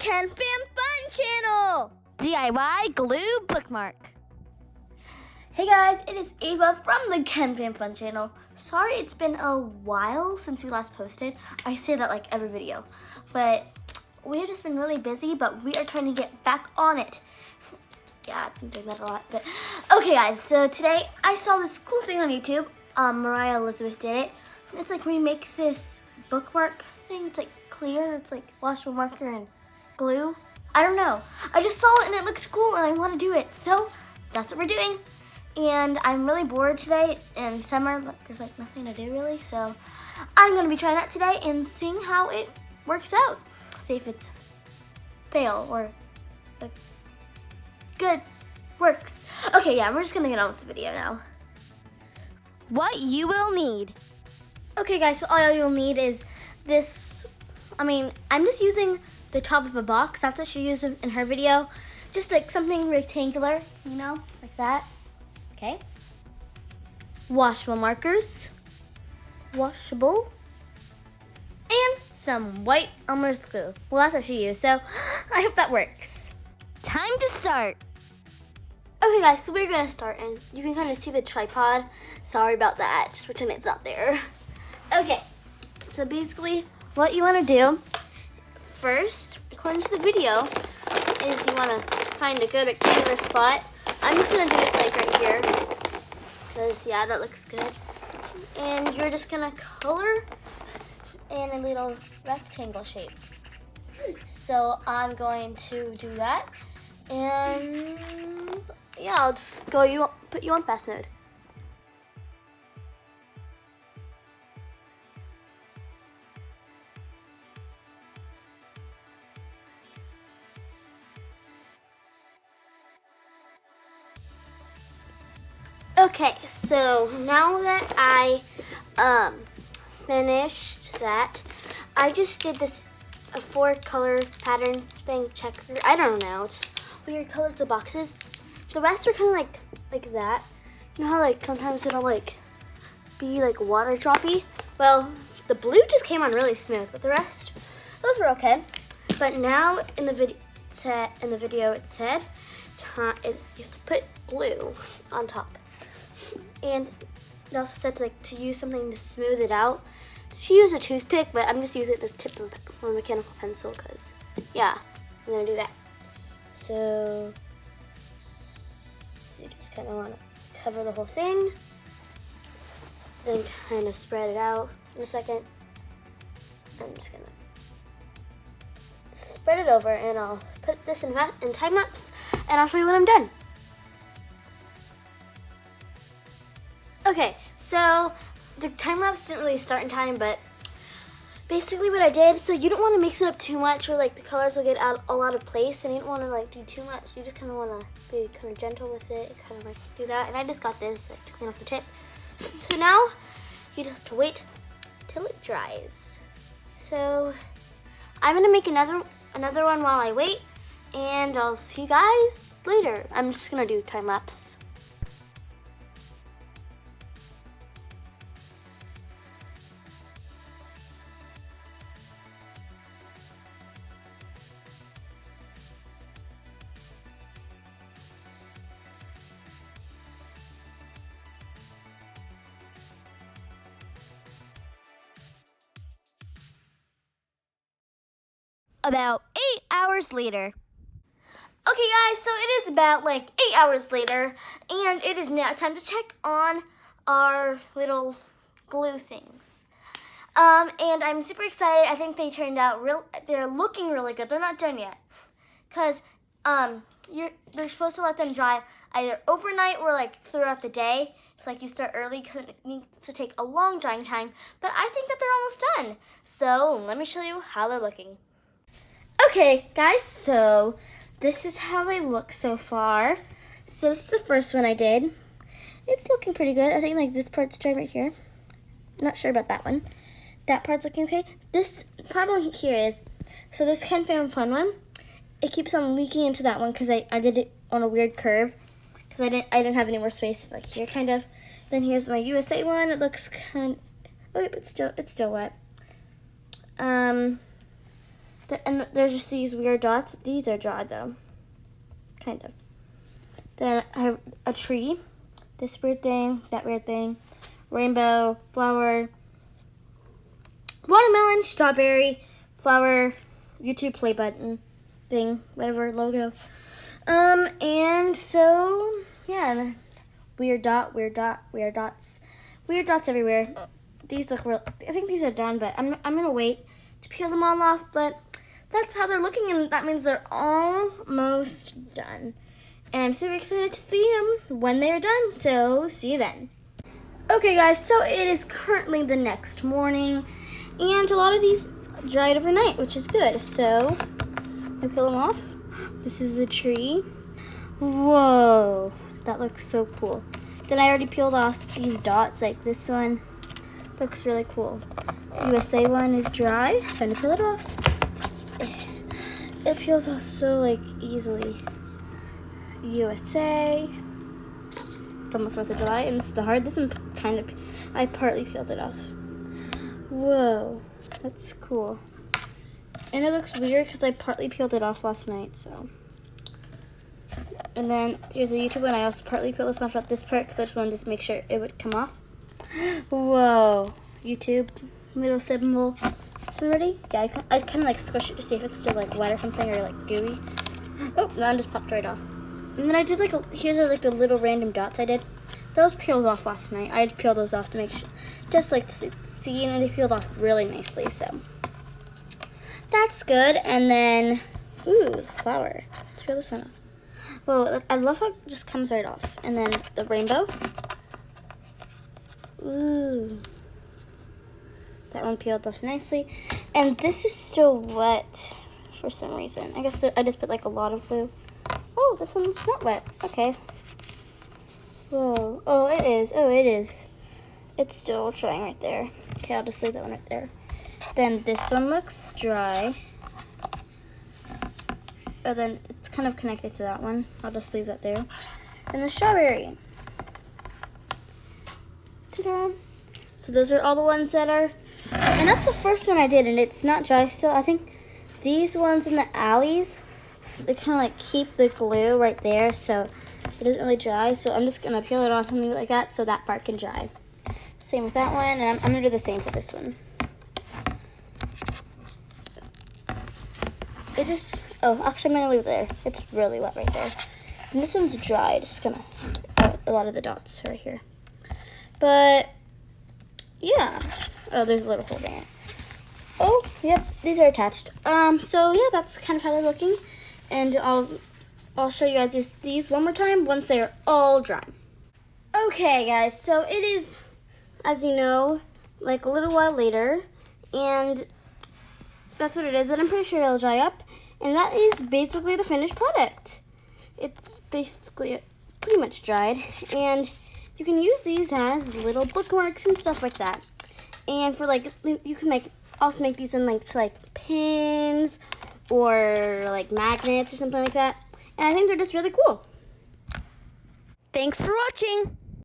Ken Fam Fun channel! DIY glue bookmark. Hey guys, it is Ava from the Ken Fam Fun channel. Sorry it's been a while since we last posted. I say that like every video. But we have just been really busy, but we are trying to get back on it. Yeah, I've been doing that a lot. But okay guys, so today I saw this cool thing on YouTube. Mariah Elizabeth did it. It's like we make this bookmark thing. It's like clear. It's like washable marker and glue. I don't know. I just saw it and it looked cool and I want to do it. So that's what we're doing. And I'm really bored today in summer. There's like nothing to do really. So I'm going to be trying that today and seeing how it works out. See if it's fail or like good works. Okay, yeah, we're just going to get on with the video now. What you will need. Okay guys, so all you'll need is this, I'm just using the top of a box. That's what she used in her video. Just like something rectangular, you know, like that. Okay. Washable markers. Washable. And some white Elmer's glue. Well, that's what she used, so I hope that works. Time to start. Okay guys, so we're gonna start, and you can kind of see the tripod. Sorry about that, just pretend it's not there. Okay, so basically what you wanna do first, according to the video, is you wanna find a good rectangular spot. I'm just gonna do it like right here, because yeah, that looks good. And you're just gonna color in a little rectangle shape. So I'm going to do that, and yeah, I'll just put you on fast mode. Okay, so now that I finished that, I just did this a 4-color pattern thing, checker. I don't know, it's weird colors of boxes. The rest are kind of like that. You know how like sometimes it'll like be like water droppy? Well, the blue just came on really smooth, but the rest, those were okay. But now in the video it said you have to put glue on top. And it also said to use something to smooth it out. She used a toothpick, but I'm just using this tip from a mechanical pencil because, yeah, I'm gonna do that. So you just kind of want to cover the whole thing, then kind of spread it out in a second. I'm just gonna spread it over, and I'll put this in time lapse, and I'll show you when I'm done. Okay, so the time lapse didn't really start in time, but basically what I did, so you don't want to mix it up too much or like the colors will get all out of place, and you don't want to like do too much. You just kind of want to be kind of gentle with it and kind of like do that. And I just got this like to clean off the tip. So now you have to wait till it dries. So I'm gonna make another one while I wait, and I'll see you guys later. I'm just gonna do time lapse. About 8 hours later. Okay guys, so it is about like 8 hours later, and it is now time to check on our little glue things. And I'm super excited. I think they turned out they're looking really good. They're not done yet, because they're supposed to let them dry either overnight or like throughout the day. If like you start early, because it needs to take a long drying time. But I think that they're almost done. So let me show you how they're looking. Okay, guys, so this is how they look so far. So this is the first one I did. It's looking pretty good. I think like this part's dry right here. Not sure about that one. That part's looking okay. This problem here is, so this Ken Fam Fun one, it keeps on leaking into that one because I did it on a weird curve because I didn't have any more space like here kind of. Then here's my USA one. It looks kind. Oh, but it's still wet. And there's just these weird dots. These are dry though, kind of. Then I have a tree, this weird thing, that weird thing, rainbow, flower, watermelon, strawberry, flower, YouTube play button thing, whatever, logo. And so, yeah, weird dot, weird dot, weird dots. Weird dots everywhere. These look real, I think these are done, but I'm gonna wait to peel them all off, but that's how they're looking, and that means they're almost done. And I'm super excited to see them when they're done, so see you then. Okay guys, so it is currently the next morning, and a lot of these dried overnight, which is good. So I peel them off. This is the tree. Whoa, that looks so cool. Then I already peeled off these dots, like this one. Looks really cool. USA one is dry. Trying to peel it off. It peels off so like easily. USA. It's almost 4th of July, and this is the hard. This one kind of, I partly peeled it off. Whoa, that's cool. And it looks weird because I partly peeled it off last night, so. And then here's a YouTube one. I also partly peeled this off at this part because I just wanted to make sure it would come off. Whoa, YouTube, middle symbol. Is it ready? Yeah, I kind of like squish it to see if it's still like wet or something or like gooey. Oh, that just popped right off. And then I did like, here's like the little random dots I did. Those peeled off last night. I had peeled those off to make sure, just like to see, and they peeled off really nicely, so. That's good. And then, ooh, the flower. Let's peel this one off. Whoa, I love how it just comes right off. And then the rainbow. Ooh. That one peeled off nicely. And this is still wet for some reason. I guess I just put like a lot of glue. Oh, this one's not wet. Okay. Whoa. Oh, it is. Oh, it is. It's still drying right there. Okay, I'll just leave that one right there. Then this one looks dry. And then it's kind of connected to that one. I'll just leave that there. And the strawberry. Ta-da! So those are all the ones that are, and that's the first one I did, and it's not dry still. I think these ones in the alleys, they kind of like keep the glue right there, so it doesn't really dry. So I'm just gonna peel it off and leave it like that so that part can dry. Same with that one, and I'm gonna do the same for this one. It just, oh, actually I'm gonna leave it there. It's really wet right there. And this one's dry, just gonna, a lot of the dots right here. But, yeah. Oh, there's a little hole in it. Oh, yep, these are attached. So yeah, that's kind of how they're looking. And I'll show you guys these one more time once they are all dry. Okay, guys, so it is, as you know, like a little while later, and that's what it is, but I'm pretty sure it'll dry up. And that is basically the finished product. It's basically pretty much dried, and you can use these as little bookmarks and stuff like that. And for like, you can also make these in like pins or like magnets or something like that. And I think they're just really cool. Thanks for watching.